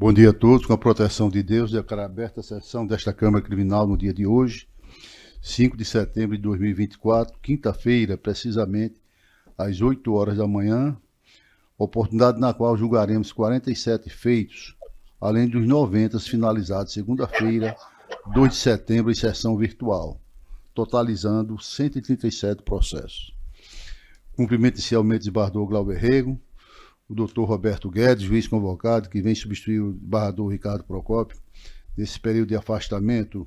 Bom dia a todos, com a proteção de Deus, declaro aberta a sessão desta Câmara Criminal no dia de hoje, 5 de setembro de 2024, quinta-feira, precisamente às 8 horas da manhã, oportunidade na qual julgaremos 47 feitos, além dos 90 finalizados segunda-feira, 2 de setembro, em sessão virtual, totalizando 137 processos. Cumprimento inicialmente o desembargador Glauber Rego, o doutor Roberto Guedes, juiz convocado, que vem substituir o desembargador Ricardo Procópio, nesse período de afastamento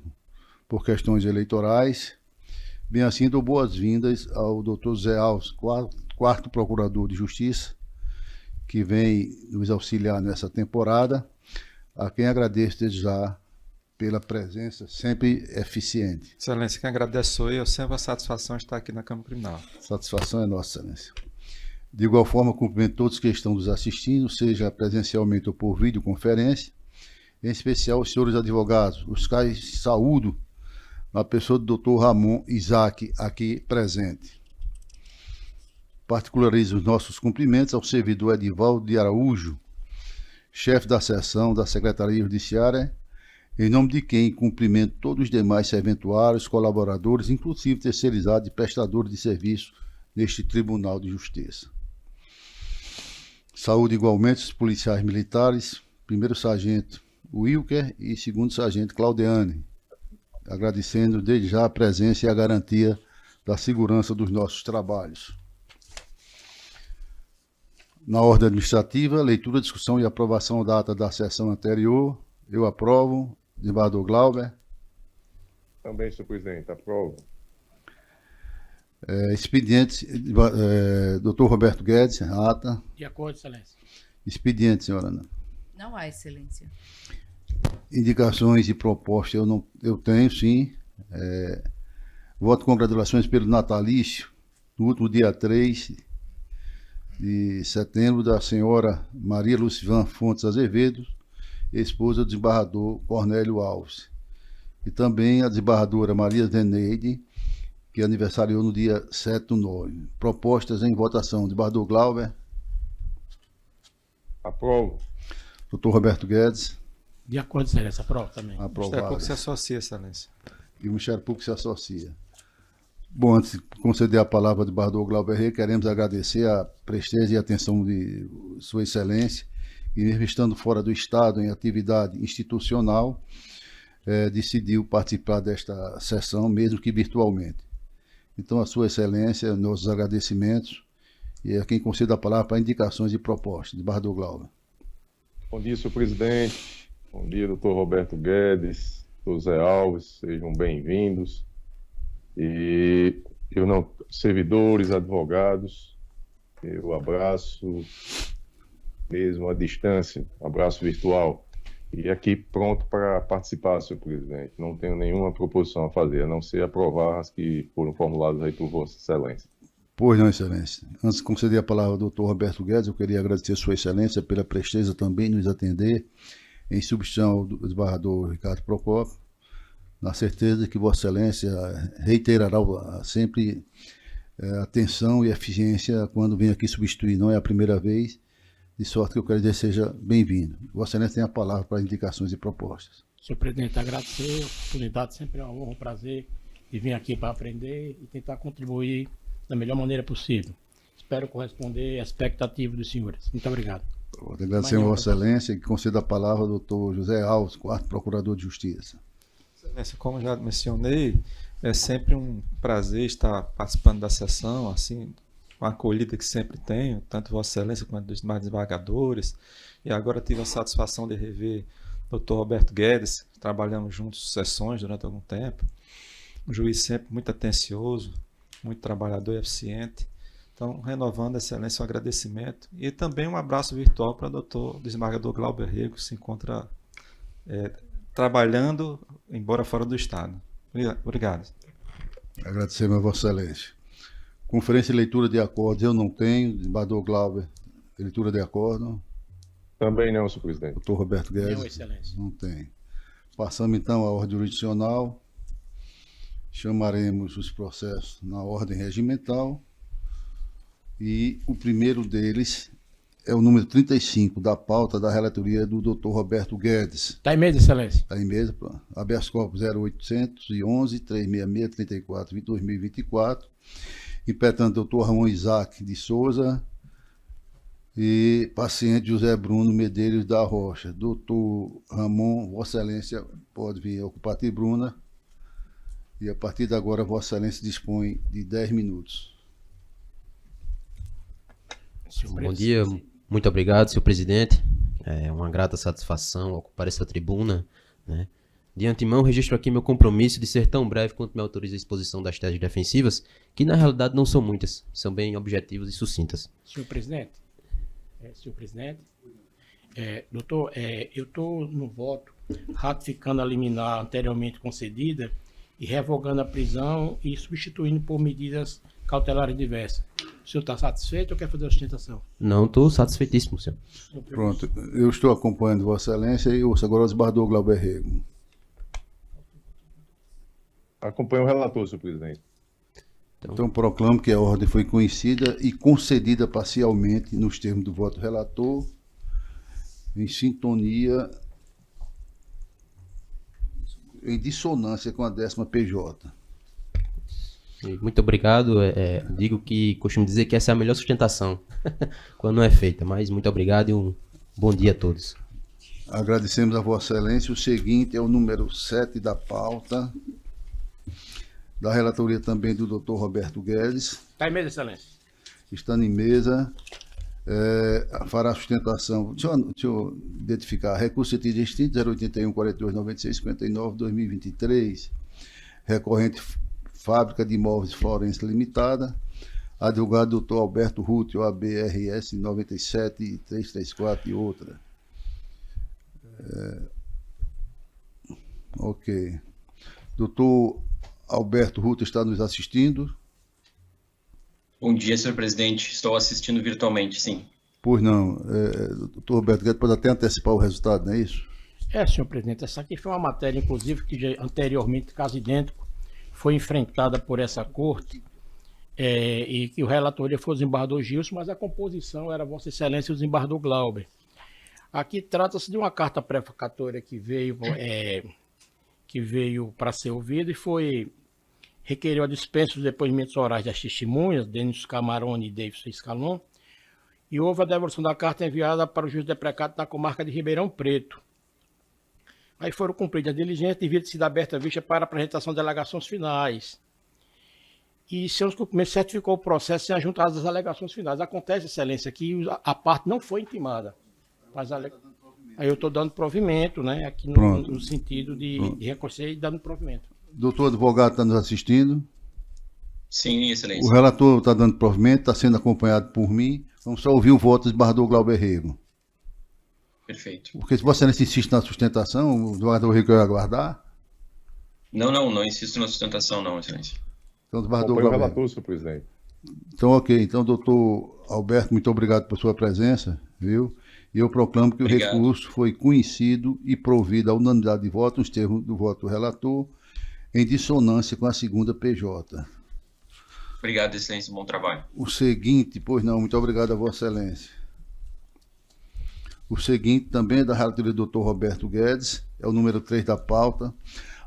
por questões eleitorais. Bem assim, dou boas-vindas ao doutor José Alves, quarto procurador de Justiça, que vem nos auxiliar nessa temporada, a quem agradeço desde já pela presença sempre eficiente. Excelência, quem agradece sou eu, sempre a satisfação de estar aqui na Câmara Criminal. Satisfação é nossa, Excelência. De igual forma, cumprimento todos que estão nos assistindo, seja presencialmente ou por videoconferência, em especial os senhores advogados, os quais saúdo na pessoa do doutor Ramon Isaac, aqui presente. Particularizo os nossos cumprimentos ao servidor Edivaldo de Araújo, chefe da seção da Secretaria Judiciária, em nome de quem cumprimento todos os demais serventuários, colaboradores, inclusive terceirizados e prestadores de serviço neste Tribunal de Justiça. Saúde igualmente os policiais militares, primeiro sargento Wilker e segundo sargento Claudeane, agradecendo desde já a presença e a garantia da segurança dos nossos trabalhos. Na ordem administrativa, leitura, discussão e aprovação da ata da sessão anterior. Eu aprovo. Desembargador Glauber. Também, senhor presidente, aprovo. Expediente, doutor Roberto Guedes, ata. De acordo, excelência. Expediente, senhora Ana. Não há, excelência. Indicações e propostas eu tenho, sim. Voto com congratulações pelo natalício, no último dia 3 de setembro, da senhora Maria Lucivan Fontes Azevedo, esposa do desembargador Cornélio Alves. E também a desembargadora Maria Zeneide, que aniversariou no dia 7/9. Propostas em votação. Desembargador Glauber. Aprovo. Doutor Roberto Guedes. De acordo, excelência. Aprovo também. O Aprovado. Ministério Público se associa, Excelência. E o Ministério Público se associa. Bom, antes de conceder a palavra ao desembargador Glauber Rey, queremos agradecer a presteza e atenção de Sua Excelência, e mesmo estando fora do Estado, em atividade institucional, decidiu participar desta sessão, mesmo que virtualmente. Então, a Sua Excelência, nossos agradecimentos, e a quem concede a palavra para indicações e propostas. Desembargador Glauber. Bom dia, senhor presidente. Bom dia, doutor Roberto Guedes, doutor Zé Alves, sejam bem-vindos. E servidores, advogados, eu abraço mesmo à distância, abraço virtual. E aqui pronto para participar, senhor presidente. Não tenho nenhuma proposição a fazer, a não ser aprovar as que foram formuladas aí por Vossa Excelência. Pois não, Excelência. Antes de conceder a palavra ao doutor Roberto Guedes, eu queria agradecer a Sua Excelência pela presteza também nos atender, em substituição ao desembargador Ricardo Procópio, na certeza de que Vossa Excelência reiterará sempre atenção e eficiência quando vem aqui substituir. Não é a primeira vez, de sorte que eu quero dizer seja bem-vindo. Vossa Excelência tem a palavra para indicações e propostas. Senhor presidente, agradecer a oportunidade, sempre é uma honra, um prazer de vir aqui para aprender e tentar contribuir da melhor maneira possível. Espero corresponder à expectativa dos senhores. Muito obrigado. Agradecemos a Vossa Excelência e conceda a palavra ao doutor José Alves, quarto procurador de Justiça. Excelência, como já mencionei, é sempre um prazer estar participando da sessão, assim, com a acolhida que sempre tenho, tanto Vossa Excelência quanto dos demais desembargadores. E agora tive a satisfação de rever o Dr. Roberto Guedes, trabalhamos juntos sessões durante algum tempo. Um juiz sempre muito atencioso, muito trabalhador e eficiente. Então, renovando a excelência, um agradecimento. E também um abraço virtual para o doutor desembargador Glauber Rego, que se encontra trabalhando, embora fora do Estado. Obrigado. Agradecemos a Vossa Excelência. Conferência de leitura de acordos eu não tenho. Desembargador Glauber, leitura de acordo. Também não, senhor presidente. Doutor Roberto Guedes. Não, excelência. Não tem. Passamos então à ordem jurisdicional. Chamaremos os processos na ordem regimental. E o primeiro deles é o número 35 da pauta da relatoria do Dr. Roberto Guedes. Está em mesa, Excelência. Está em mesa, pronto. Habeas corpus 0811 366 34 de 2024. Impetente Dr. Ramon Isaac de Souza e paciente José Bruno Medeiros da Rocha. Doutor Ramon, Vossa Excelência pode vir ocupar a tribuna e a partir de agora Vossa Excelência dispõe de 10 minutos. Bom dia, muito obrigado, senhor presidente. É uma grata satisfação ocupar essa tribuna, né? De antemão, registro aqui meu compromisso de ser tão breve quanto me autoriza a exposição das teses defensivas, que na realidade não são muitas, são bem objetivas e sucintas. Senhor presidente, doutor, eu estou no voto ratificando a liminar anteriormente concedida e revogando a prisão e substituindo por medidas cautelares diversas. O senhor está satisfeito ou quer fazer a sustentação? Não, estou satisfeitíssimo, senhor. Pronto, eu estou acompanhando Vossa Excelência e ouço agora o desembargador Glauber Rego. Acompanho o relator, senhor presidente. Então proclamo que a ordem foi conhecida e concedida parcialmente nos termos do voto relator, em sintonia, em dissonância com a 10ª PJ. Muito obrigado. Digo que costumo dizer que essa é a melhor sustentação quando não é feita, mas muito obrigado e um bom dia a todos. Agradecemos a Vossa Excelência. O seguinte é o número 7 da pauta, da relatoria também do Dr. Roberto Guedes. Está em mesa, Excelência. Estando em mesa, fará a sustentação. Deixa eu identificar. Recurso sentido extinto 081 42 96 59 2023. Recorrente Fábrica de Imóveis Florença Limitada. Advogado Dr. Alberto Ruth, OAB RS 97 334 e outra. Ok. Doutor Alberto Ruth está nos assistindo? Bom dia, senhor presidente. Estou assistindo virtualmente, sim. Pois não. Doutor Roberto Guedes pode até antecipar o resultado, não é isso? Senhor presidente, essa aqui foi uma matéria, inclusive, que já anteriormente, caso idêntico, foi enfrentada por essa corte, e que o relatoria foi o desembargador Gilson, mas a composição era Vossa Excelência e o desembargador Glauber. Aqui trata-se de uma carta prefacatória que veio para ser ouvida e requeriu a dispensa dos depoimentos orais das testemunhas, Denis Camarone e Davidson Scalon, e houve a devolução da carta enviada para o juiz deprecado na comarca de Ribeirão Preto. Aí foram cumpridas a diligência, devia ter sido aberta a vista para a apresentação de alegações finais. E seus cumprimentos certificou o processo sem ajuntar as alegações finais. Acontece, Excelência, que a parte não foi intimada. Aí eu estou dando provimento, né? Aqui no sentido de reconhecer e dando provimento. Doutor advogado está nos assistindo? Sim, excelência. O relator está dando provimento, está sendo acompanhado por mim. Vamos só ouvir o voto do desembargador Glauber Rego. Perfeito. Porque se Vossa Excelência insiste na sustentação, o desembargador Rego vai aguardar? Não insisto na sustentação, não, excelência. Então, desembargador Acompanho o Glauber. relator, senhor presidente. Então, ok. Então, doutor Alberto, muito obrigado por sua presença, viu? E eu proclamo que Obrigado. O recurso foi conhecido e provido à unanimidade de voto, nos termos do voto do relator, em dissonância com a 2ª PJ. Obrigado, excelência. Bom trabalho. O seguinte, pois não, muito obrigado a Vossa Excelência. O seguinte também é da relatoria do Dr. Roberto Guedes, é o número 3 da pauta,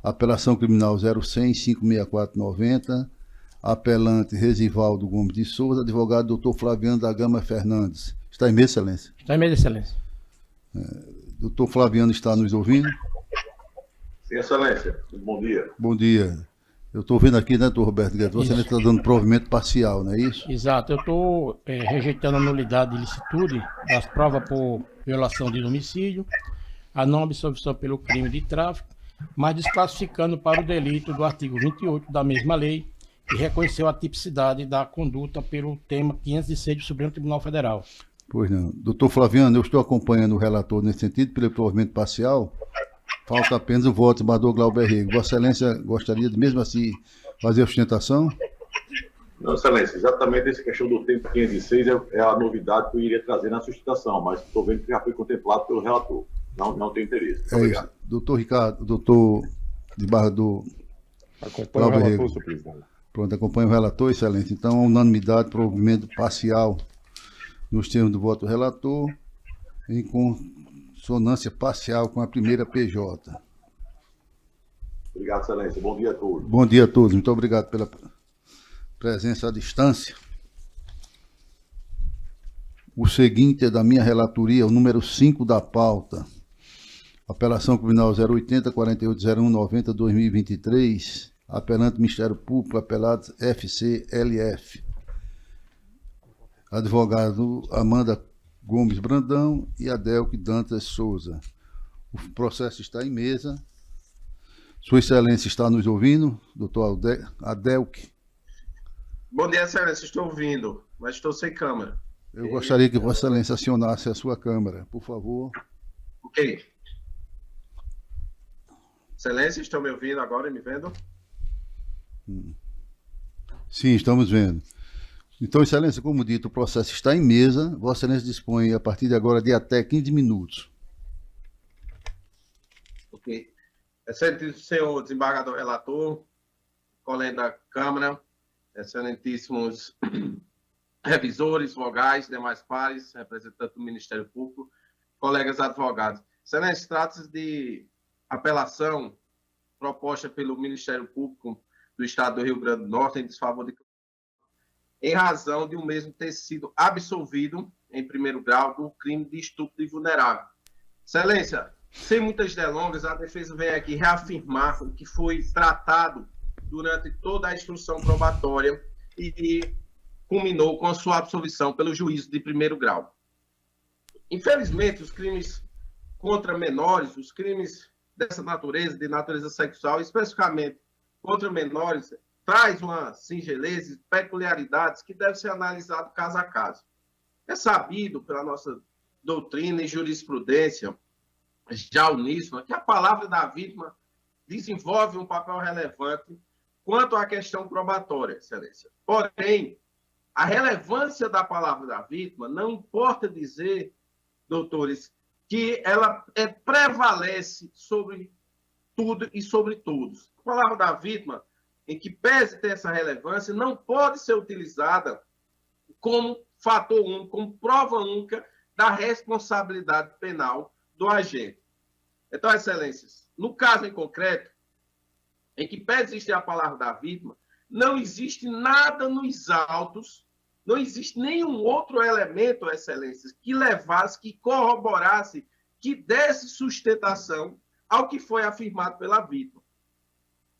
apelação criminal 0100 56490, apelante Resivaldo Gomes de Souza, advogado Dr. Flaviano da Gama Fernandes. Está em mesa, Excelência? Está em mesa, Excelência. Doutor Flaviano está nos ouvindo? Sim, Excelência. Bom dia. Bom dia. Eu estou vendo aqui, né, doutor Roberto Guedes, Vossa Excelência está dando provimento parcial, não é isso? Exato. Eu estou rejeitando a nulidade de licitude das provas por violação de domicílio, a não absolvição pelo crime de tráfico, mas desclassificando para o delito do artigo 28 da mesma lei, que reconheceu a tipicidade da conduta pelo tema 506 do Supremo Tribunal Federal. Pois não. Doutor Flaviano, eu estou acompanhando o relator nesse sentido, pelo provimento parcial. Falta apenas o voto do desembargador Glauber Rego. Vossa Excelência gostaria de, mesmo assim, fazer a sustentação? Não, Excelência, exatamente essa questão do tempo 506 é a novidade que eu iria trazer na sustentação, mas estou vendo que já foi contemplado pelo relator. Não tem interesse. Muito obrigado. Isso. Doutor Ricardo, doutor desembargador Acompanho o Glauber relator, Rego. senhor presidente. Pronto, acompanha o relator, Excelência. Então, a unanimidade, provimento parcial nos termos do voto do relator, em consonância parcial com a primeira PJ. Obrigado, Excelência. Bom dia a todos. Bom dia a todos. Muito obrigado pela presença à distância. O seguinte é da minha relatoria, o número 5 da pauta. Apelação criminal 080-4801-90-2023, apelante Ministério Público, apelado FCLF. Advogado Amanda Gomes Brandão e Adelque Dantas Souza. O processo está em mesa. Sua Excelência está nos ouvindo, doutor Adelque? Bom dia, Excelência. Estou ouvindo, mas estou sem câmera. Eu gostaria que Vossa Excelência acionasse a sua câmera, por favor. Ok. Excelência, estão me ouvindo agora e me vendo? Sim, estamos vendo. Então, Excelência, como dito, o processo está em mesa. Vossa Excelência dispõe, a partir de agora, de até 15 minutos. Ok. Excelentíssimo senhor desembargador relator, colega da Câmara, excelentíssimos revisores, vogais, demais pares, representantes do Ministério Público, colegas advogados. Excelência, trata-se de apelação proposta pelo Ministério Público do Estado do Rio Grande do Norte em desfavor de em razão de o mesmo ter sido absolvido em primeiro grau do crime de estupro de vulnerável. Excelência, sem muitas delongas, a defesa vem aqui reafirmar o que foi tratado durante toda a instrução probatória e culminou com a sua absolvição pelo juízo de primeiro grau. Infelizmente, os crimes contra menores, os crimes dessa natureza, de natureza sexual, especificamente contra menores, traz uma singeleza e peculiaridades que deve ser analisado caso a caso. É sabido pela nossa doutrina e jurisprudência, já uníssona, que a palavra da vítima desenvolve um papel relevante quanto à questão probatória, Excelência. Porém, a relevância da palavra da vítima não importa dizer, doutores, que ela prevalece sobre tudo e sobre todos. A palavra da vítima, em que pese ter essa relevância, não pode ser utilizada como fator único, como prova única da responsabilidade penal do agente. Então, Excelências, no caso em concreto, em que pese existir a palavra da vítima, não existe nada nos autos, não existe nenhum outro elemento, Excelências, que levasse, que corroborasse, que desse sustentação ao que foi afirmado pela vítima.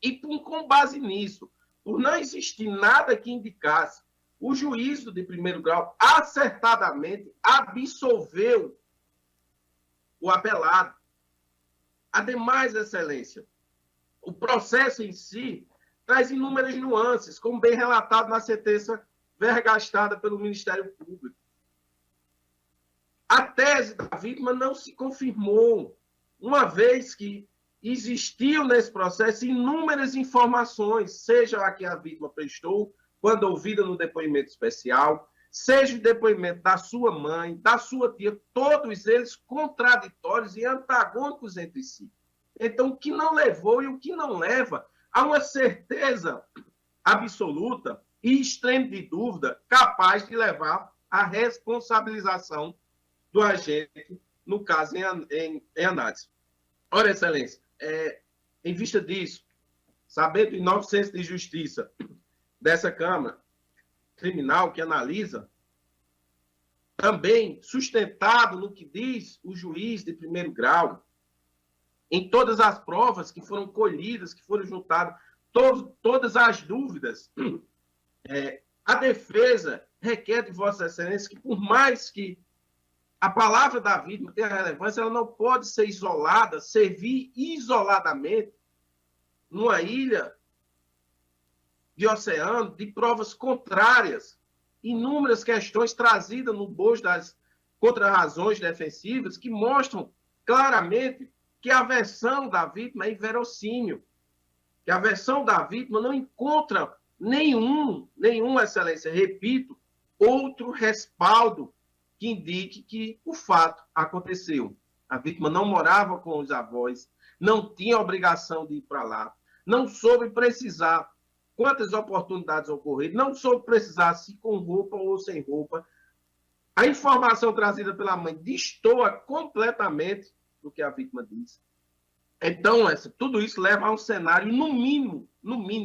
E com base nisso, por não existir nada que indicasse, o juízo de primeiro grau acertadamente absolveu o apelado. Ademais, Excelência, o processo em si traz inúmeras nuances, como bem relatado na sentença vergastada pelo Ministério Público. A tese da vítima não se confirmou, uma vez que existiam nesse processo inúmeras informações, seja a que a vítima prestou, quando ouvida no depoimento especial, seja o depoimento da sua mãe, da sua tia, todos eles contraditórios e antagônicos entre si. Então, o que não levou e o que não leva a uma certeza absoluta e extrema de dúvida capaz de levar à responsabilização do agente, no caso, em análise. Ora, Excelência, em vista disso, sabendo em 900 de justiça dessa Câmara Criminal que analisa, também sustentado no que diz o juiz de primeiro grau, em todas as provas que foram colhidas, que foram juntadas, todas as dúvidas, a defesa requer de Vossa Excelência que, por mais que a palavra da vítima tenha relevância, ela não pode ser isolada, servir isoladamente numa ilha de oceano de provas contrárias, inúmeras questões trazidas no bojo das contrarrazões defensivas que mostram claramente que a versão da vítima é inverossímil, que a versão da vítima não encontra nenhum, Excelência, repito, outro respaldo que indique que o fato aconteceu. A vítima não morava com os avós, não tinha obrigação de ir para lá, não soube precisar quantas oportunidades ocorreram, não soube precisar se com roupa ou sem roupa. A informação trazida pela mãe destoa completamente do que a vítima diz. Então, tudo isso leva a um cenário, no mínimo,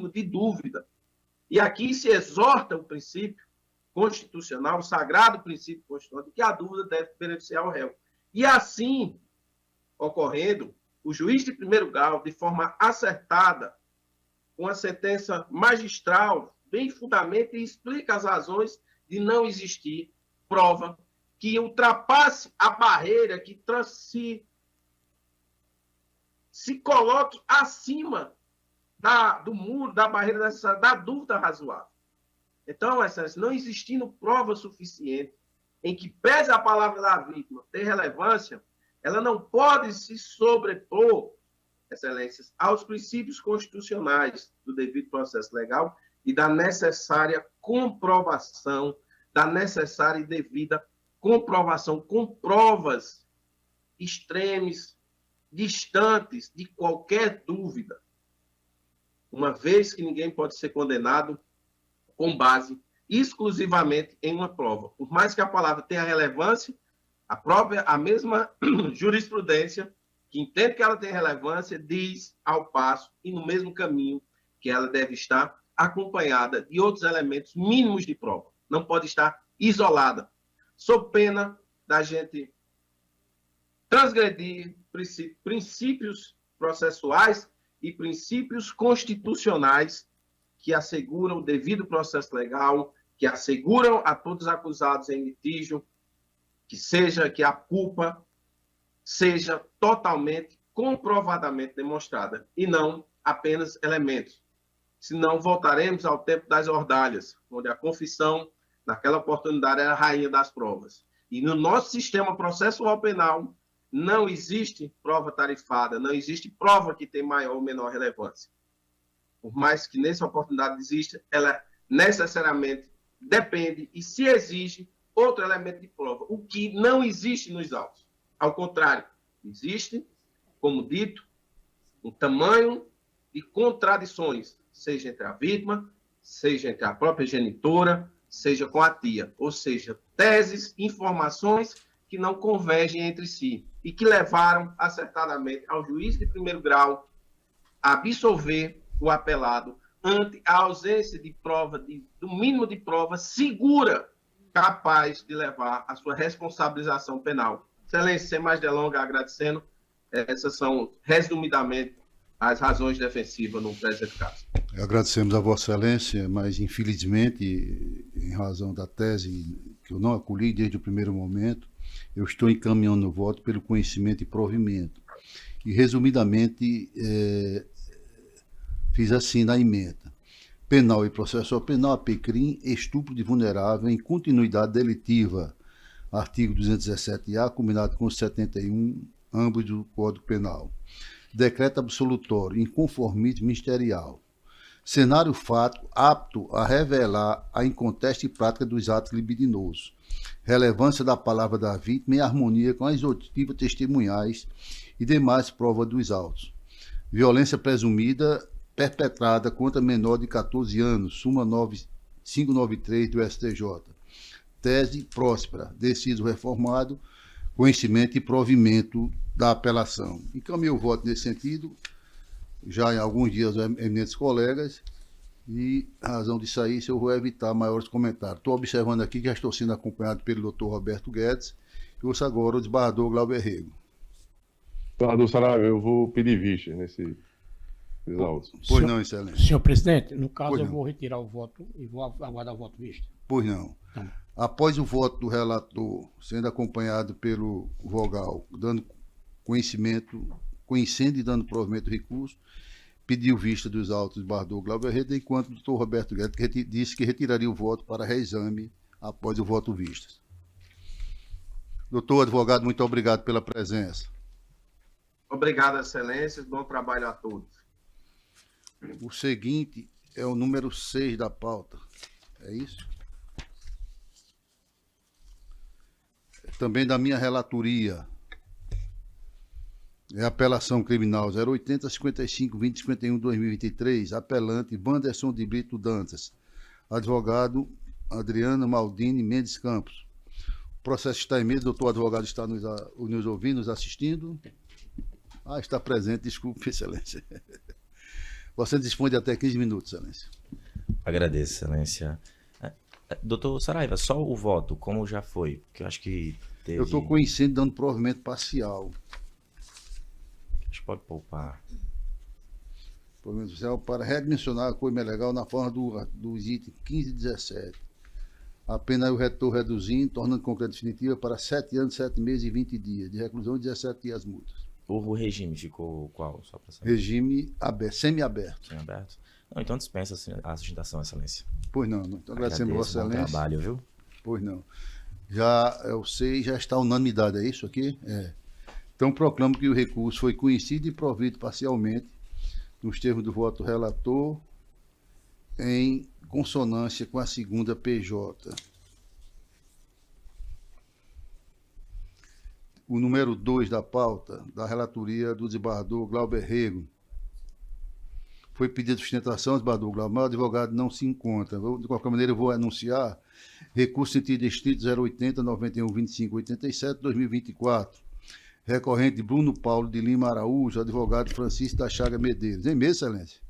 de dúvida. E aqui se exorta o princípio constitucional, o sagrado princípio constitucional, de que a dúvida deve beneficiar o réu. E assim, ocorrendo, o juiz de primeiro grau, de forma acertada, com a sentença magistral, bem fundamenta e explica as razões de não existir prova que ultrapasse a barreira, que se coloque acima do muro, da barreira da dúvida razoável. Então, Excelência, não existindo prova suficiente em que pese a palavra da vítima ter relevância, ela não pode se sobrepor, Excelências, aos princípios constitucionais do devido processo legal e da necessária comprovação, da necessária e devida comprovação com provas extremes, distantes de qualquer dúvida, uma vez que ninguém pode ser condenado com base exclusivamente em uma prova. Por mais que a palavra tenha relevância, a mesma jurisprudência, que entende que ela tem relevância, diz ao passo e no mesmo caminho que ela deve estar acompanhada de outros elementos mínimos de prova. Não pode estar isolada, sob pena da gente transgredir princípios processuais e princípios constitucionais que asseguram o devido processo legal, que asseguram a todos os acusados em litígio que a culpa seja totalmente, comprovadamente demonstrada, e não apenas elementos. Senão voltaremos ao tempo das ordalhas, onde a confissão, naquela oportunidade, era a rainha das provas. E no nosso sistema processual penal, não existe prova tarifada, não existe prova que tem maior ou menor relevância. Por mais que nessa oportunidade exista, ela necessariamente depende e se exige outro elemento de prova, o que não existe nos autos. Ao contrário, existe, como dito, um tamanho de contradições, seja entre a vítima, seja entre a própria genitora, seja com a tia, ou seja, teses, informações que não convergem entre si e que levaram acertadamente ao juiz de primeiro grau a absolver o apelado ante a ausência de prova, do mínimo de prova segura, capaz de levar à sua responsabilização penal. Excelência, sem mais delongas, agradecendo, essas são, resumidamente, as razões defensivas no presente caso. Agradecemos a Vossa Excelência, mas infelizmente, em razão da tese que eu não acolhi desde o primeiro momento, eu estou encaminhando o voto pelo conhecimento e provimento. E, resumidamente, fiz assim na emenda. Penal e processual penal, APCRIM, estupro de vulnerável em continuidade delitiva. Artigo 217-A, combinado com 71, ambos do Código Penal. Decreto absolutório, inconformismo ministerial. Cenário fato apto a revelar a inconteste prática dos atos libidinosos. Relevância da palavra da vítima em harmonia com as executivas testemunhais e demais provas dos autos. Violência presumida perpetrada contra menor de 14 anos, súmula 593 do STJ. Tese próspera, deciso reformado, conhecimento e provimento da apelação. Encaminhei o voto nesse sentido, já em alguns dias, eminentes colegas, e a razão disso aí, se eu vou evitar maiores comentários. Estou observando aqui que já estou sendo acompanhado pelo Dr. Roberto Guedes, e ouço agora o desembargador Glauber Rego. Desembargador Saraiva, eu vou pedir vista nesse autos. Pois não, excelência. Senhor presidente, no caso Pois eu não. vou retirar o voto e vou aguardar o voto visto. Pois não. Não. Após o voto do relator, sendo acompanhado pelo vogal, dando conhecimento, conhecendo e dando provimento do recurso, pediu vista dos autos do desembargador Glauber Rego, enquanto o doutor Roberto Guedes disse que retiraria o voto para reexame após o voto visto. Doutor advogado, muito obrigado pela presença. Obrigado, excelências. Bom trabalho a todos. O seguinte é o número 6 da pauta. É isso? Também da minha relatoria. É a apelação criminal 080 55 20 51 2023, apelante Wanderson de Brito Dantas, advogado Adriano Maldini Mendes Campos. O processo está em mesa, o doutor advogado está nos ouvindo, nos assistindo. Está presente, desculpe, excelência. Você dispõe de até 15 minutos, excelência. Agradeço, excelência. Doutor Saraiva, só o voto, como já foi? Porque eu acho que teve... Eu estou conhecendo, dando provimento parcial. Acho que pode poupar. Provimento parcial para redimensionar a coisa legal na forma dos itens 15 e 17. A pena eu estou reduzindo, tornando concreta definitiva para 7 anos, 7 meses e 20 dias de reclusão e 17 dias multas. O regime ficou qual? Só para saber. Regime aberto, semi-aberto. Semi-aberto? Não, então dispensa a sustentação, excelência. Pois não. Então agradecemos a Vossa Excelência. Bom trabalho, viu? Pois não. Já, eu sei, já está unanimidade, é isso aqui? É. Então proclamo que o recurso foi conhecido e provido parcialmente nos termos do voto relator em consonância com a segunda PJ. O número 2 da pauta, da relatoria do desembargador Glauber Rego. Foi pedido sustentação, desembargador Glauber, mas o advogado não se encontra. De qualquer maneira, eu vou anunciar recurso sentido estrito 080 91 25 87 2024. Recorrente Bruno Paulo de Lima Araújo, advogado Francisco da Chaga Medeiros. Em mesa, excelência?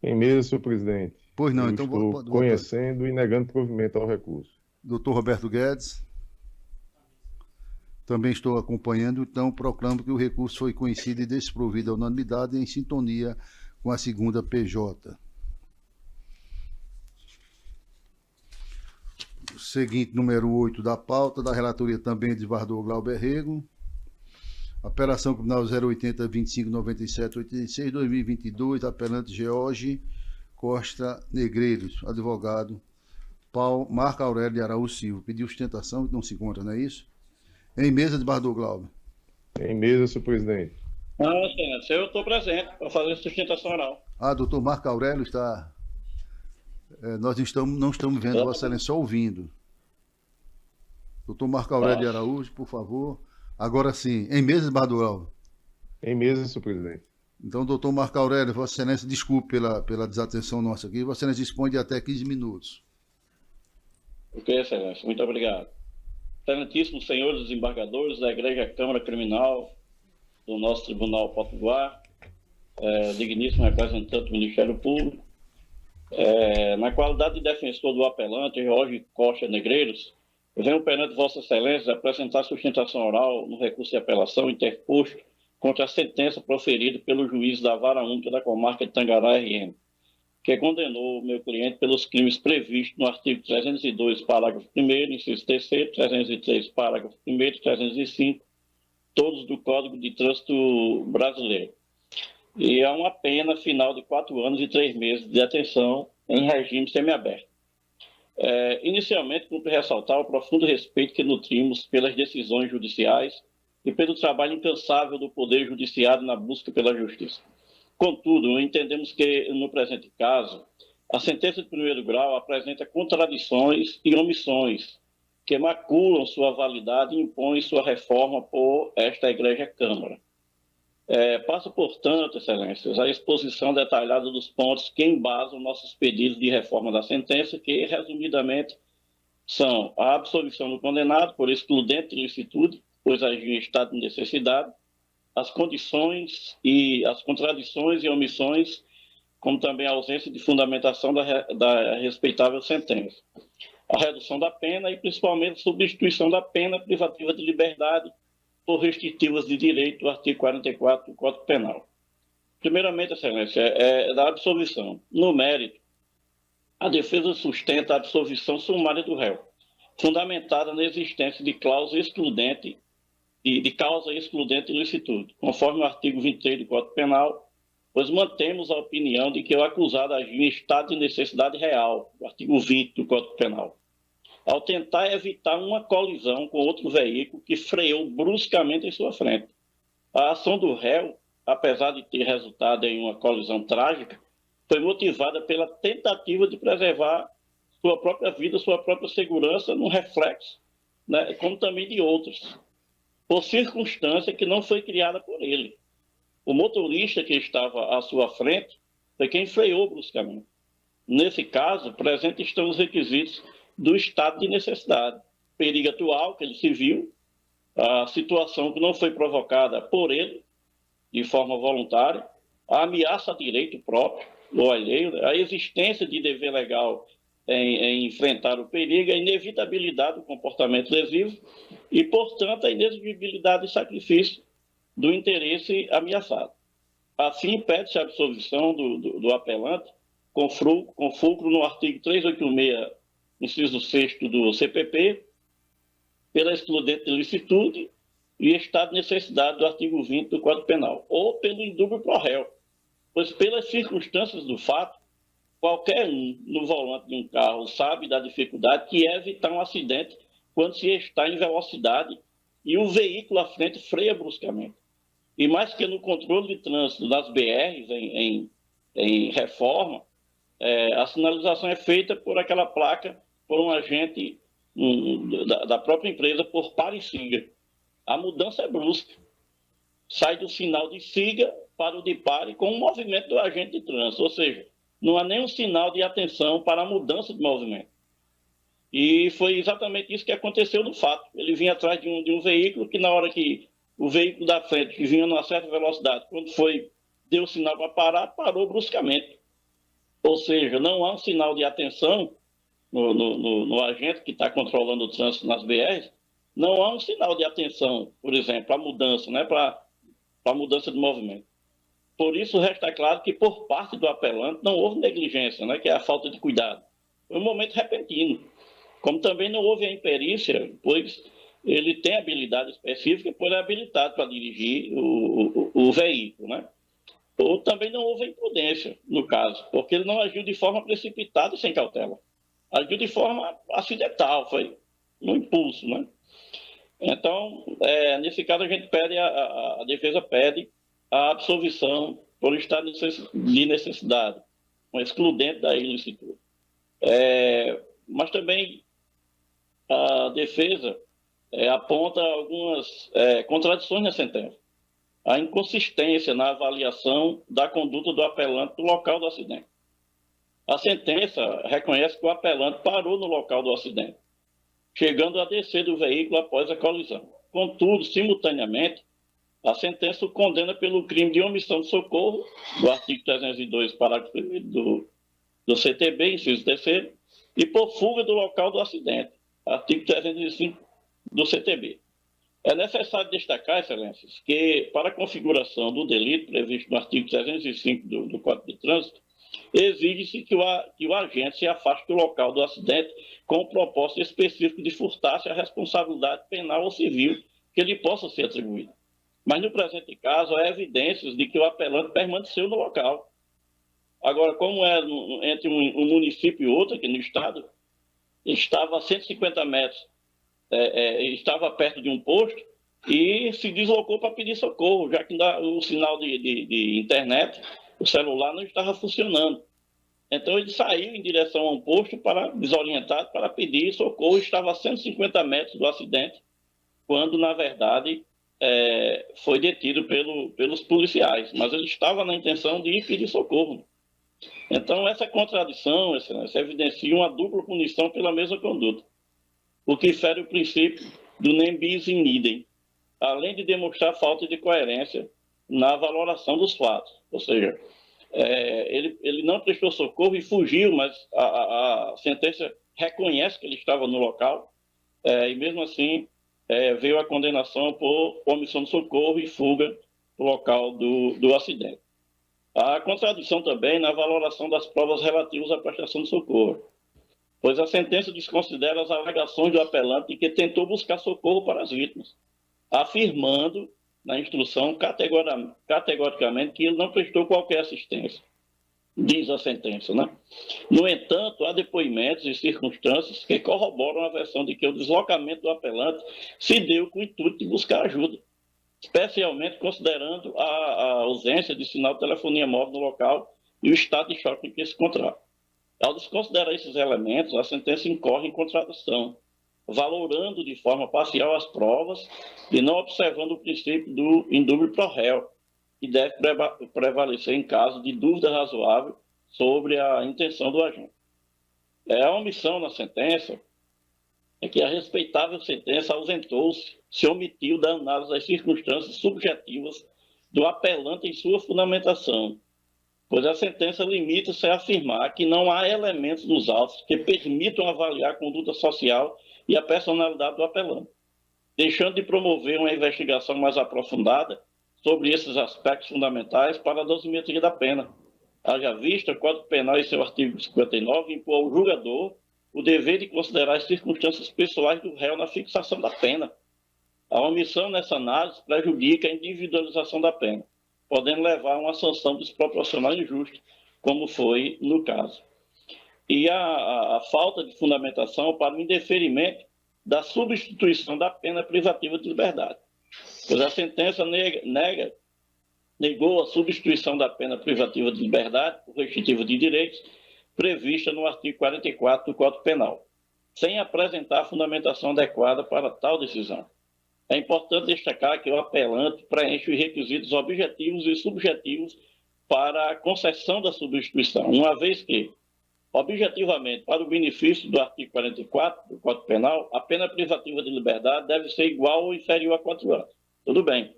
Em mesa, senhor presidente. Pois não, eu então estou conhecendo e negando provimento ao recurso. Doutor Roberto Guedes. Também estou acompanhando, então proclamo que o recurso foi conhecido e desprovido à unanimidade em sintonia com a segunda PJ. O seguinte, número 8 da pauta, da relatoria também de desembargador Glauber Rego. Apelação criminal 080 25 97 86 2022, apelante George Costa Negreiros, advogado Marco Aurélio de Araújo Silva. Pediu sustentação, que não se encontra, não é isso? Em mesa, desembargador Glauber. Em mesa, senhor presidente. Não, excelência, eu estou presente para fazer sustentação oral. Doutor Marco Aurélio está... nós não estamos vendo, Vossa Excelência, só ouvindo. Doutor Marco Aurélio de Araújo, por favor. Agora sim, em mesa, desembargador Glauber. Em mesa, senhor presidente. Então, doutor Marco Aurélio, Vossa Excelência, desculpe pela desatenção nossa aqui. Vossa Excelência dispõe de até 15 minutos. Ok, excelência, muito obrigado. Excelentíssimos senhores desembargadores da Igreja Câmara Criminal do nosso Tribunal Potiguar, digníssimo representante do Ministério Público, na qualidade de defensor do apelante Jorge Costa Negreiros, eu venho perante Vossa Excelência apresentar sustentação oral no recurso de apelação interposto contra a sentença proferida pelo juiz da Vara Única da Comarca de Tangará RN, que condenou o meu cliente pelos crimes previstos no artigo 302, parágrafo 1º, inciso 3º, 303, parágrafo 1º, 305, todos do Código de Trânsito Brasileiro. E há uma pena final de 4 anos e 3 meses de detenção em regime semiaberto. Inicialmente, cumpre ressaltar o profundo respeito que nutrimos pelas decisões judiciais e pelo trabalho incansável do Poder Judiciário na busca pela justiça. Contudo, entendemos que, no presente caso, a sentença de primeiro grau apresenta contradições e omissões que maculam sua validade e impõem sua reforma por esta Igreja Câmara. Passo, portanto, excelências, a exposição detalhada dos pontos que embasam nossos pedidos de reforma da sentença, que, resumidamente, são a absolvição do condenado por excludente ilicitude, pois agiu em estado de necessidade, as condições e as contradições e omissões, como também a ausência de fundamentação da respeitável sentença, a redução da pena e, principalmente, a substituição da pena privativa de liberdade por restritivas de direito do artigo 44 do Código Penal. Primeiramente, excelência, da absolvição. No mérito, a defesa sustenta a absolvição sumária do réu, fundamentada na existência de cláusula excludente e de causa excludente de ilicitude, conforme o artigo 23 do Código Penal, pois mantemos a opinião de que o acusado agiu em estado de necessidade real, o artigo 20 do Código Penal, ao tentar evitar uma colisão com outro veículo que freou bruscamente em sua frente. A ação do réu, apesar de ter resultado em uma colisão trágica, foi motivada pela tentativa de preservar sua própria vida, sua própria segurança, no reflexo, né, como também de outros, por circunstância que não foi criada por ele. O motorista que estava à sua frente foi quem freou bruscamente. Nesse caso, presentes estão os requisitos do estado de necessidade, perigo atual que ele se viu, a situação que não foi provocada por ele, de forma voluntária, a ameaça a direito próprio, ou alheio, a existência de dever legal em enfrentar o perigo, a inevitabilidade do comportamento lesivo e, portanto, a inexigibilidade de sacrifício do interesse ameaçado. Assim, pede-se a absolvição do apelante, com fulcro no artigo 386, inciso 6º do CPP, pela excludente de licitude e estado de necessidade do artigo 20 do Código Penal, ou pelo indúbio pro réu, pois pelas circunstâncias do fato, qualquer um no volante de um carro sabe da dificuldade que é evitar um acidente quando se está em velocidade e o veículo à frente freia bruscamente. E mais que no controle de trânsito das BRs em reforma, a sinalização é feita por aquela placa, por um agente da própria empresa, por pare e siga. A mudança é brusca. Sai do sinal de siga para o de pare com o movimento do agente de trânsito, ou seja, não há nenhum sinal de atenção para a mudança de movimento. E foi exatamente isso que aconteceu no fato. Ele vinha atrás de um veículo que, na hora que o veículo da frente, que vinha numa certa velocidade, quando deu o sinal para parar, parou bruscamente. Ou seja, não há um sinal de atenção no agente que está controlando o trânsito nas BRs, não há um sinal de atenção, por exemplo, para a mudança, né, para a mudança de movimento. Por isso, resta claro que, por parte do apelante, não houve negligência, né, que é a falta de cuidado. Foi um momento repentino. Como também não houve a imperícia, pois ele tem habilidade específica, pois é habilitado para dirigir o veículo, né? Ou também não houve imprudência, no caso, porque ele não agiu de forma precipitada e sem cautela. Agiu de forma acidental, foi no impulso, né? Então, nesse caso, a gente pede, a defesa pede a absolvição por estado de necessidade, um excludente da ilicitude. Mas também a defesa aponta algumas contradições na sentença. A inconsistência na avaliação da conduta do apelante no local do acidente. A sentença reconhece que o apelante parou no local do acidente, chegando a descer do veículo após a colisão. Contudo, simultaneamente, a sentença o condena pelo crime de omissão de socorro, do artigo 302, parágrafo 1º do CTB, inciso 3º, e por fuga do local do acidente, artigo 305 do CTB. É necessário destacar, excelências, que para a configuração do delito previsto no artigo 305 do Código de Trânsito, exige-se que o agente se afaste do local do acidente com o propósito específico de furtar-se a responsabilidade penal ou civil que lhe possa ser atribuída. Mas no presente caso, há evidências de que o apelante permaneceu no local. Agora, como é entre um município e outro, aqui no estado, estava a 150 metros, estava perto de um posto e se deslocou para pedir socorro, já que o sinal de internet, o celular, não estava funcionando. Então ele saiu em direção a um posto desorientado para pedir socorro, estava a 150 metros do acidente, quando, na verdade, foi detido pelos policiais, mas ele estava na intenção de ir pedir socorro. Então, essa contradição, excelência, evidencia uma dupla punição pela mesma conduta, o que fere o princípio do nem bis in idem, além de demonstrar falta de coerência na valoração dos fatos. Ou seja, ele não prestou socorro e fugiu, mas a sentença reconhece que ele estava no local, e mesmo assim veio a condenação por omissão de socorro e fuga do local do acidente. Há contradição também na valoração das provas relativas à prestação de socorro, pois a sentença desconsidera as alegações do apelante que tentou buscar socorro para as vítimas, afirmando na instrução categoricamente que ele não prestou qualquer assistência, diz a sentença, né? No entanto, há depoimentos e circunstâncias que corroboram a versão de que o deslocamento do apelante se deu com o intuito de buscar ajuda, especialmente considerando a ausência de sinal de telefonia móvel no local e o estado de choque em que se encontrava. Ao desconsiderar esses elementos, a sentença incorre em contradição, valorando de forma parcial as provas e não observando o princípio do indúbio pro réu, que deve prevalecer em caso de dúvida razoável sobre a intenção do agente. A omissão na sentença é que a respeitável sentença ausentou-se, se omitiu da análise das circunstâncias subjetivas do apelante em sua fundamentação, pois a sentença limita-se a afirmar que não há elementos nos autos que permitam avaliar a conduta social e a personalidade do apelante, deixando de promover uma investigação mais aprofundada sobre esses aspectos fundamentais para a dosimetria da pena. Haja vista, o Código Penal, em seu artigo 59, impõe ao julgador o dever de considerar as circunstâncias pessoais do réu na fixação da pena. A omissão nessa análise prejudica a individualização da pena, podendo levar a uma sanção desproporcional e injusta, como foi no caso. E a falta de fundamentação para o indeferimento da substituição da pena privativa de liberdade, pois a sentença negou a substituição da pena privativa de liberdade por restritiva de direitos prevista no artigo 44 do Código Penal, sem apresentar a fundamentação adequada para tal decisão. É importante destacar que o apelante preenche os requisitos objetivos e subjetivos para a concessão da substituição, uma vez que, objetivamente, para o benefício do artigo 44 do Código Penal, a pena privativa de liberdade deve ser igual ou inferior a 4 anos. Tudo bem,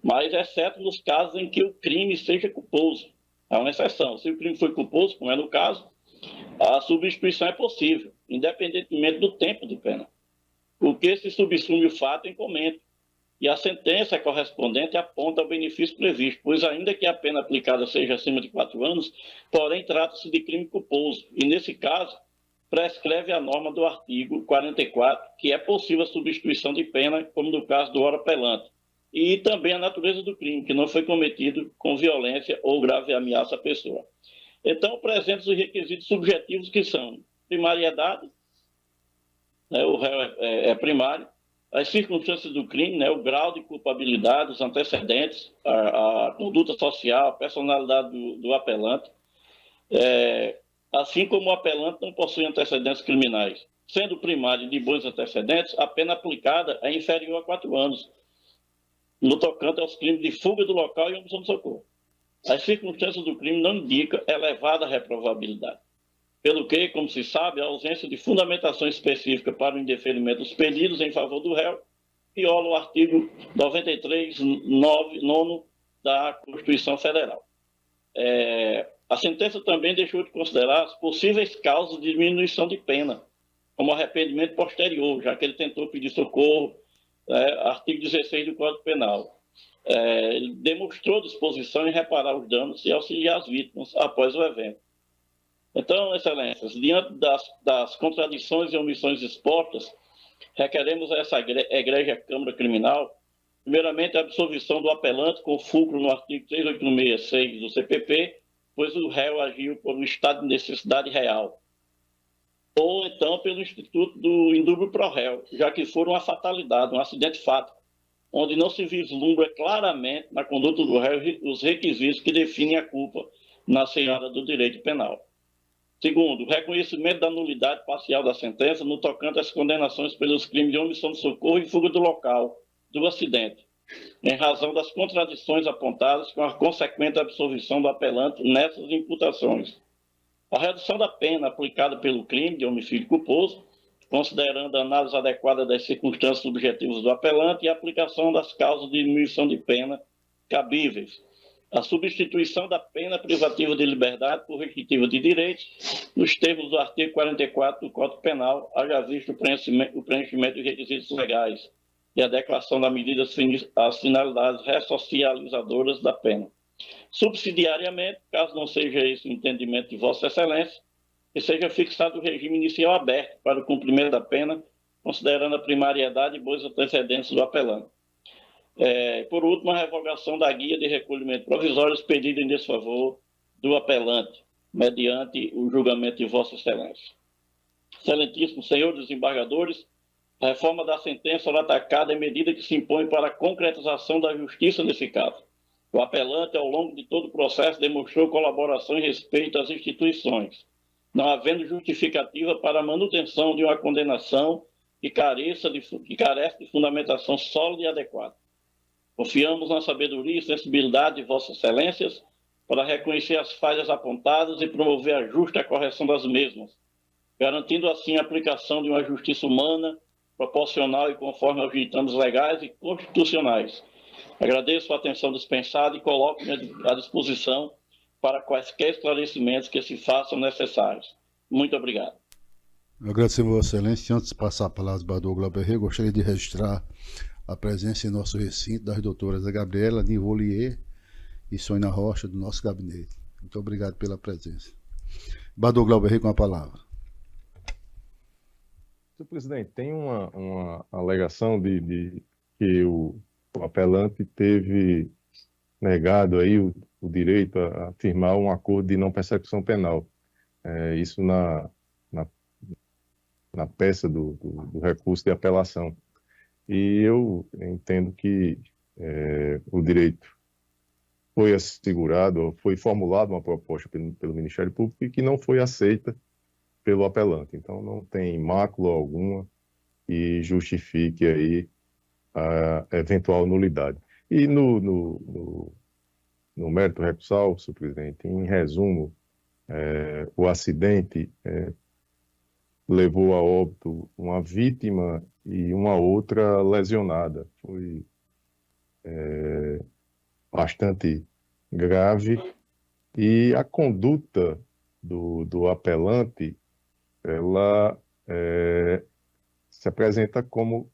mas exceto nos casos em que o crime seja culposo. Há uma exceção. Se o crime foi culposo, como é no caso, a substituição é possível, independentemente do tempo de pena. O que se subsume o fato em comento, e a sentença correspondente aponta ao benefício previsto, pois ainda que a pena aplicada seja acima de 4 anos, porém trata-se de crime culposo, e nesse caso prescreve a norma do artigo 44, que é possível a substituição de pena, como no caso do ora apelante, e também a natureza do crime, que não foi cometido com violência ou grave ameaça à pessoa. Então, presentes os requisitos subjetivos que são primariedade, né, o réu é primário, as circunstâncias do crime, né, o grau de culpabilidade, os antecedentes, a conduta social, a personalidade do apelante, assim como o apelante não possui antecedentes criminais. Sendo primário de bons antecedentes, a pena aplicada é inferior a 4 anos, no tocante aos crimes de fuga do local e omissão de socorro. As circunstâncias do crime não indicam elevada reprovabilidade, pelo que, como se sabe, a ausência de fundamentação específica para o indeferimento dos pedidos em favor do réu viola o artigo 93, 9 da Constituição Federal. A sentença também deixou de considerar as possíveis causas de diminuição de pena, como arrependimento posterior, já que ele tentou pedir socorro, artigo 16 do Código Penal. Ele demonstrou disposição em reparar os danos e auxiliar as vítimas após o evento. Então, excelências, diante das contradições e omissões expostas, requeremos a essa egrégia Câmara Criminal, primeiramente, a absolvição do apelante com fulcro no artigo 3866 do CPP, pois o réu agiu por um estado de necessidade real, ou então pelo Instituto do Indúbio pro réu, já que for uma fatalidade, um acidente fático, onde não se vislumbra claramente na conduta do réu os requisitos que definem a culpa na seara do direito penal. Segundo, o reconhecimento da nulidade parcial da sentença no tocante às condenações pelos crimes de omissão de socorro e fuga do local do acidente, em razão das contradições apontadas com a consequente absolvição do apelante nessas imputações. A redução da pena aplicada pelo crime de homicídio culposo, considerando a análise adequada das circunstâncias subjetivas do apelante e a aplicação das causas de diminuição de pena cabíveis. A substituição da pena privativa de liberdade por restritiva de direitos, nos termos do artigo 44 do Código Penal, haja visto o preenchimento de requisitos legais e a adequação das medidas às finalidades ressocializadoras da pena. Subsidiariamente, caso não seja esse o entendimento de Vossa Excelência, que seja fixado o regime inicial aberto para o cumprimento da pena, considerando a primariedade e bons antecedentes do apelante. Por último, a revogação da guia de recolhimento provisório expedida em desfavor do apelante, mediante o julgamento de Vossa Excelência. Excelentíssimos senhores desembargadores, a reforma da sentença ora atacada é medida que se impõe para a concretização da justiça nesse caso. O apelante, ao longo de todo o processo, demonstrou colaboração e respeito às instituições, não havendo justificativa para a manutenção de uma condenação que carece de fundamentação sólida e adequada. Confiamos na sabedoria e sensibilidade de Vossas Excelências para reconhecer as falhas apontadas e promover a justa correção das mesmas, garantindo assim a aplicação de uma justiça humana, proporcional e conforme aos ditames legais e constitucionais. Agradeço a atenção dispensada e coloco-me à disposição para quaisquer esclarecimentos que se façam necessários. Muito obrigado. Agradecemos, Vossa Excelência. Antes de passar a palavra ao desembargador Glauber Rey, gostaria de registrar a presença em nosso recinto das doutoras Gabriela Nivolier e Sônia Rocha, do nosso gabinete. Muito obrigado pela presença. Desembargador Glauber Rey, com a palavra. Senhor presidente, tem uma alegação de que o apelante teve negado aí o direito a firmar um acordo de não persecução penal. Isso na peça do recurso de apelação. E eu entendo que o direito foi assegurado, foi formulada uma proposta pelo Ministério Público e que não foi aceita pelo apelante. Então, não tem mácula alguma que justifique aí a eventual nulidade. E no mérito recursal, senhor presidente, em resumo, o acidente levou a óbito uma vítima e uma outra lesionada. Foi bastante grave e a conduta do apelante, ela se apresenta como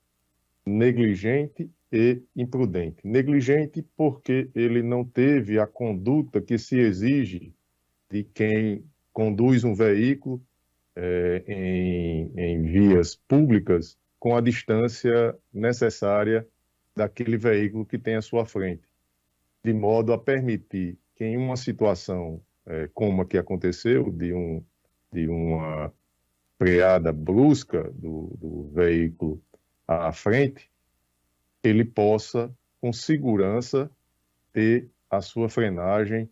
negligente e imprudente. Negligente porque ele não teve a conduta que se exige de quem conduz um veículo em vias públicas com a distância necessária daquele veículo que tem à sua frente, de modo a permitir que em uma situação como a que aconteceu, de uma freada brusca do veículo à frente, ele possa, com segurança, ter a sua frenagem,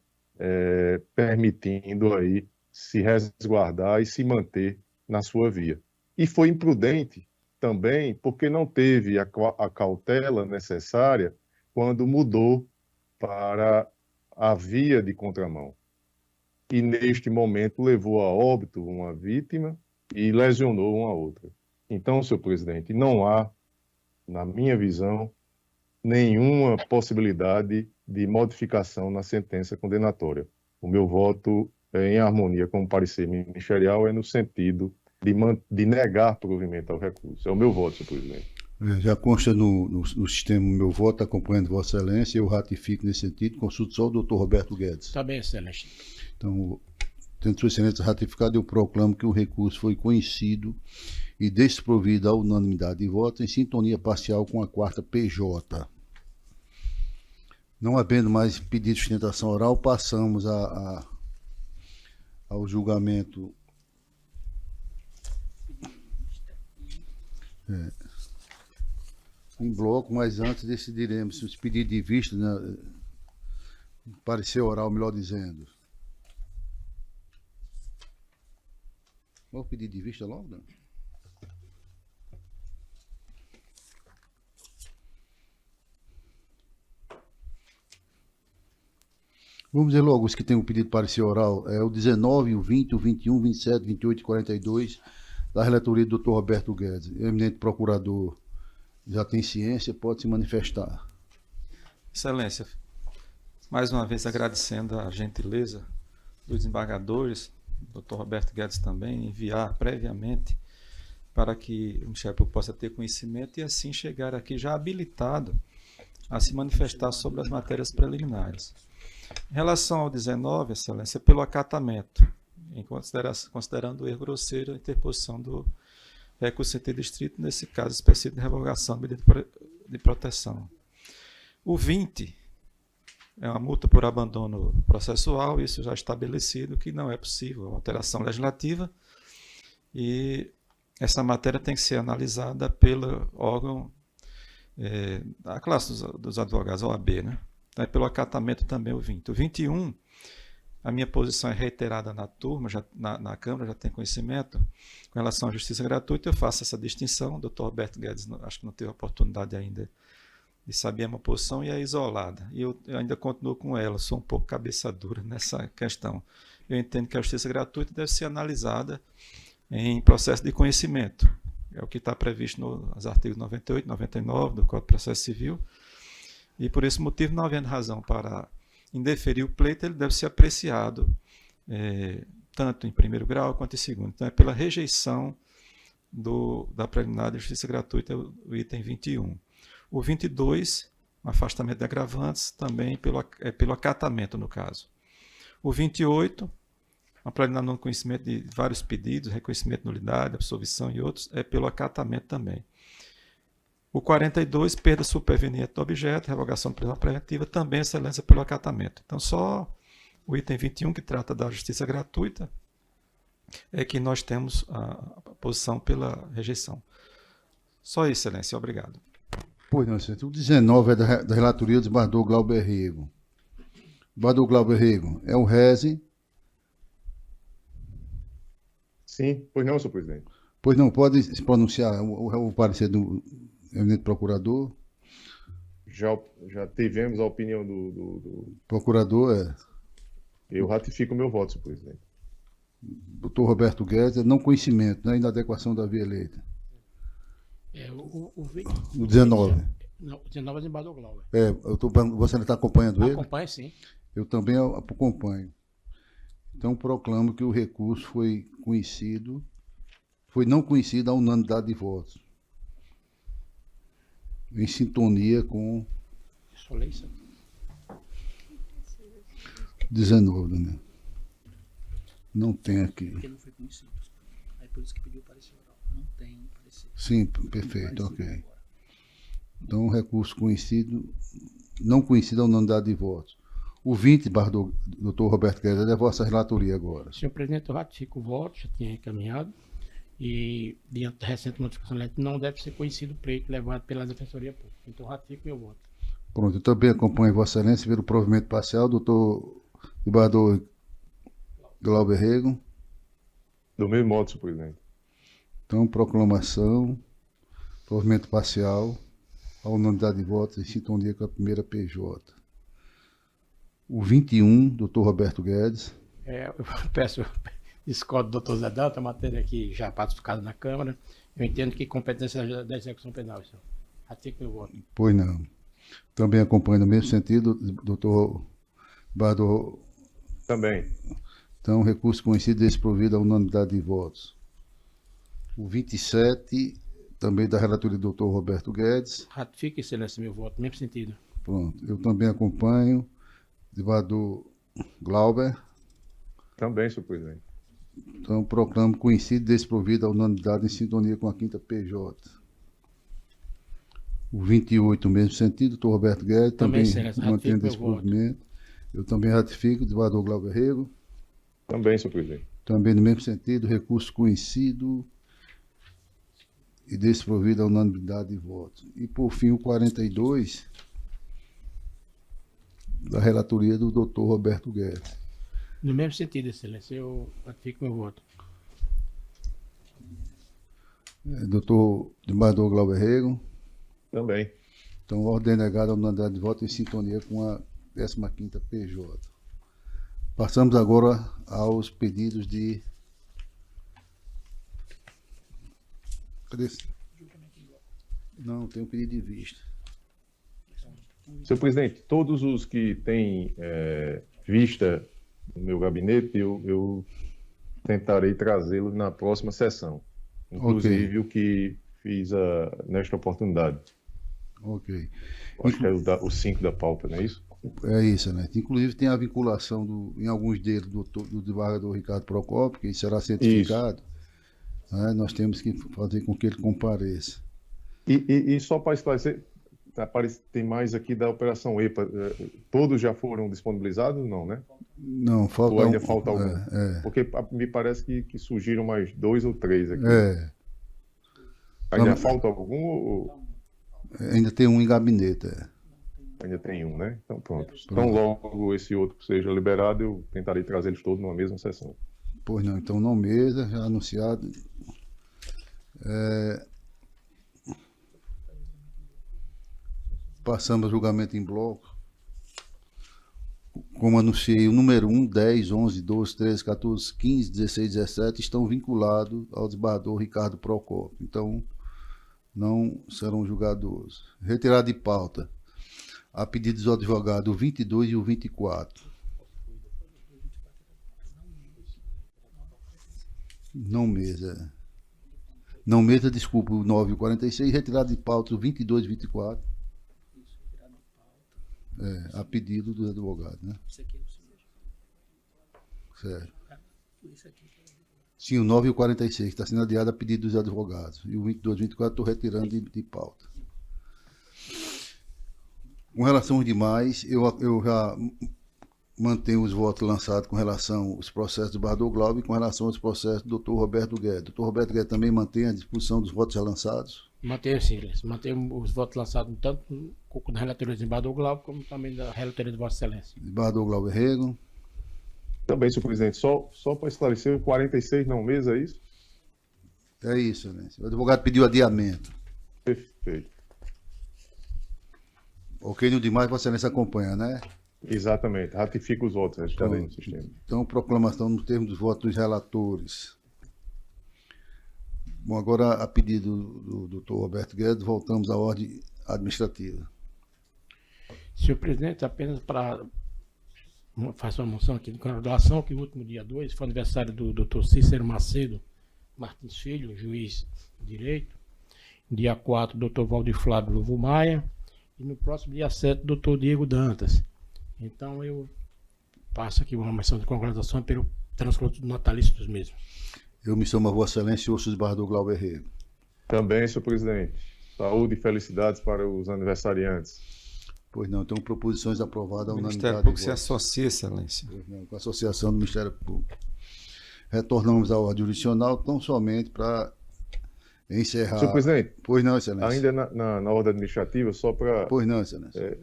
permitindo aí se resguardar e se manter na sua via. E foi imprudente também porque não teve a cautela necessária quando mudou para a via de contramão. E neste momento levou a óbito uma vítima e lesionou uma outra. Então, senhor presidente, não há, na minha visão, nenhuma possibilidade de modificação na sentença condenatória. O meu voto em harmonia com o parecer ministerial no sentido de negar provimento ao recurso. É o meu voto, senhor presidente. Já consta no sistema o meu voto, acompanhando Vossa Excelência, eu ratifico nesse sentido, consulto só o doutor Roberto Guedes. Está bem, Excelência. Então, tendo Sua Excelência ratificado, eu proclamo que o recurso foi conhecido e desprovido à unanimidade de votos em sintonia parcial com a 4ª PJ. Não havendo mais pedido de sustentação oral, passamos ao julgamento em bloco, mas antes decidiremos se os pedidos de vista, né, parecer oral, melhor dizendo. Vamos pedir de vista logo, né? Vamos dizer logo os que têm o pedido de parecer oral. É o 19, o 20, o 21, o 27, 28 e 42, da relatoria do Dr. Roberto Guedes. O eminente procurador já tem ciência, pode se manifestar. Excelência, mais uma vez agradecendo a gentileza dos desembargadores, Dr. Roberto Guedes também, enviar previamente para que o Ministério Público possa ter conhecimento e assim chegar aqui já habilitado a se manifestar sobre as matérias preliminares. Em relação ao 19, Excelência, pelo acatamento, considerando o erro grosseiro a interposição do recurso em sentido estrito, nesse caso específico de revogação da medida de proteção. O 20 é uma multa por abandono processual, isso já estabelecido que não é possível alteração legislativa e essa matéria tem que ser analisada pelo órgão da classe dos advogados, OAB, né? Então, é pelo acatamento também o 20. O 21, a minha posição é reiterada na turma, na Câmara, já tem conhecimento, com relação à justiça gratuita, eu faço essa distinção, o doutor Roberto Guedes acho que não teve oportunidade ainda de saber a minha posição e é isolada. E eu ainda continuo com ela, sou um pouco cabeça dura nessa questão. Eu entendo que a justiça gratuita deve ser analisada em processo de conhecimento. É o que está previsto nos artigos 98 e 99 do Código de Processo Civil. E por esse motivo, não havendo razão para indeferir o pleito, ele deve ser apreciado tanto em primeiro grau quanto em segundo. Então, é pela rejeição da preliminar de justiça gratuita, o item 21. O 22, afastamento de agravantes, também pelo acatamento, no caso. O 28, a preliminar não conhecimento de vários pedidos, reconhecimento de nulidade, absolvição e outros, é pelo acatamento também. O 42, perda superveniente do objeto, revogação de prisão preventiva, também excelência pelo acatamento. Então, só o item 21, que trata da justiça gratuita, é que nós temos a posição pela rejeição. Só isso, excelência. Obrigado. Pois não, excelência. O 19 é da relatoria do desembargador Glauber Rego. Desembargador Glauber Rego, é o reze. Sim, pois não, senhor presidente. Pois não, pode se pronunciar o parecer do eminente procurador. Já tivemos a opinião do Procurador, Eu ratifico o meu voto, senhor presidente. Doutor Roberto Guedes, não conhecimento, né? Inadequação da via eleita. O 19. Não, o 19 é desembargador Glauber. Você está acompanhando ele? Acompanha, sim. Eu também acompanho. Então, proclamo que o recurso foi não conhecido a unanimidade de votos. Em sintonia com 19, né? Não tem aqui. Porque não foi conhecido. Aí por isso que pediu parecer oral. Não tem parecer. Sim, perfeito, ok. Então, recurso conhecido, não conhecido a unanimidade de votos. O 20, doutor Roberto Guedes, é vossa relatoria agora. Senhor presidente, eu ratifico o voto, já tinha encaminhado, e diante da recente notificação letra, não deve ser conhecido o pleito levado pela Defensoria Pública. Então, ratifico meu voto. Pronto, eu também acompanho vossa excelência pelo provimento parcial, doutor desembargador Glauber Rego. Do mesmo modo, senhor presidente. Então, proclamação, provimento parcial, a unanimidade de votos em sintonia com a primeira PJ. O 21, doutor Roberto Guedes. Eu peço discordo do doutor Zé Dalta, a matéria aqui já pacificada na Câmara. Eu entendo que competência da execução penal, senhor. Ratifico meu voto. Pois não. Também acompanho no mesmo sentido, doutor Bardor. Também. Então, recurso conhecido desprovido a unanimidade de votos. O 27, também da relatoria do doutor Roberto Guedes. Ratifico, excelência, meu voto, no mesmo sentido. Pronto. Eu também acompanho. Desembargador Glauber. Também, senhor presidente. Então, proclamo conhecido desprovido a unanimidade em sintonia com a 5ª PJ. O 28, no mesmo sentido, doutor Roberto Guedes. Também mantendo esse provimento. Eu também ratifico, desembargador Glauber Rego. Também, senhor presidente. Também no mesmo sentido, recurso conhecido e desprovido a unanimidade de votos. E, por fim, o 42, da relatoria do doutor Roberto Guedes. No mesmo sentido, excelência, eu ratifico meu voto. Doutor desembargador Glauber Rego. Também. Então, ordem negada a unanimidade de votos em sintonia com a 15ª PJ. Passamos agora aos pedidos de... Cadê esse? Não, tem um pedido de vista. Senhor presidente, todos os que têm vista no meu gabinete, eu tentarei trazê-los na próxima sessão. Inclusive o que fiz nesta oportunidade. Ok. Acho que é o 5 da pauta, não é isso? É isso, né? Inclusive tem a vinculação em alguns deles do desembargador Ricardo Procópio, que será certificado. Né? Nós temos que fazer com que ele compareça. E só para esclarecer, tem mais aqui da Operação EPA. Todos já foram disponibilizados? Não, né? Não, falta ou ainda falta algum? Porque me parece que surgiram mais 2 ou 3 aqui. Ainda falta algum? Ou... Ainda tem um em gabinete. Ainda tem um, né? Então pronto. Então logo esse outro seja liberado, eu tentarei trazer eles todos numa mesma sessão. Pois não, então não mesa, já anunciado. Passamos ao julgamento em bloco. como anunciei, o número 1, 10, 11, 12, 13, 14, 15, 16, 17 estão vinculados ao desembargador Ricardo Procópio. Então, não serão julgados. Retirada de pauta. A pedido dos advogados, o 22 e o 24. Não mesa. Não mesa, desculpa, o 9 e o 46. Retirada de pauta, o 22 e 24. A pedido dos advogados, né? Certo. Sim, o 9 e o 46 está sendo adiado a pedido dos advogados. E o 22 e 24 estou retirando de pauta. Com relação aos demais, eu já mantenho os votos lançados com relação aos processos do Bardo Glauber e com relação aos processos do Dr. Roberto Guedes. O Dr. Roberto Guedes também mantém a disposição dos votos já lançados? Mantenho sim, mantenho os votos lançados tanto na relatoria de Bardo Glauber como também da relatoria de Vossa Excelência. Bardo Glauber Rego. Também, senhor presidente, só para esclarecer, o 46 não mesa, é isso? É isso, né? O advogado pediu adiamento. Perfeito. Ok, no demais, Vossa Excelência acompanha, né? Exatamente, ratifica os votos registrados aí no sistema. Então, proclamação no termo dos votos dos relatores. Bom, agora, a pedido do doutor Roberto Guedes, voltamos à ordem administrativa. Senhor presidente, apenas para fazer uma moção aqui de congratulação, que o último dia 2 foi aniversário do doutor Cícero Macedo Martins Filho, juiz de direito. Dia 4, doutor Valdir Flávio Lovo Maia. E no próximo dia 7, doutor Diego Dantas. Então eu passo aqui uma menção de congratulação pelo transcorrido natalício dos mesmos. Eu me somo a Vossa Excelência e ouço os barros do Glauber Rego. Também, senhor presidente. Saúde e felicidades para os aniversariantes. Pois não, então proposições aprovadas O à Ministério unanimidade. Público se associa, Excelência. Pois não, com a Associação do Ministério Público. Retornamos à ordem jurisdicional, tão somente para encerrar. Senhor presidente, pois não, Excelência. Ainda na ordem administrativa, só para... Pois não, Excelência.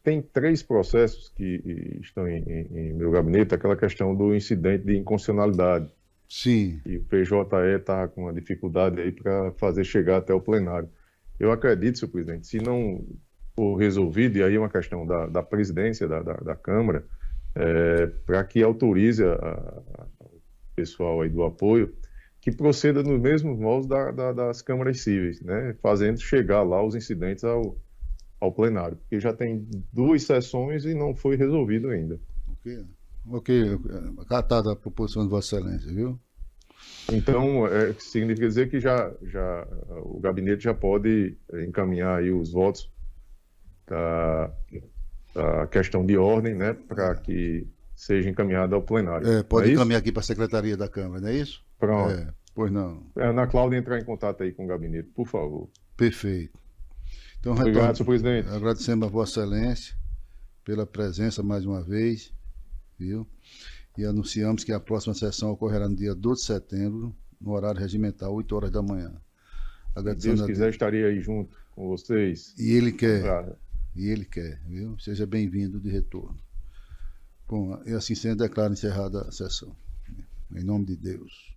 Tem 3 processos que estão em meu gabinete, aquela questão do incidente de inconstitucionalidade. Sim. E o PJE está com uma dificuldade aí para fazer chegar até o plenário. Eu acredito, senhor presidente, se não for resolvido, e aí é uma questão da presidência da Câmara, para que autorize o pessoal aí do apoio, que proceda nos mesmos moldes das câmaras cíveis, né? Fazendo chegar lá os incidentes ao plenário. Porque já tem 2 sessões e não foi resolvido ainda. Ok, acatada a proposição de Vossa Excelência, viu? Então, significa dizer que já o gabinete já pode encaminhar aí os votos da questão de ordem, né, para que seja encaminhado ao plenário. Pode encaminhar aqui para a Secretaria da Câmara, não é isso? Pronto. Pois não. Ana Cláudia entrar em contato aí com o gabinete, por favor. Perfeito. Então, obrigado, senhor presidente. Agradecemos a Vossa Excelência pela presença mais uma vez, viu? E anunciamos que a próxima sessão ocorrerá no dia 12 de setembro, no horário regimental, 8 horas da manhã. Se Deus quiser, estarei aí junto com vocês. E ele quer. E ele quer, viu? Seja bem-vindo de retorno. Bom, e assim sendo, declaro encerrada a sessão. Em nome de Deus.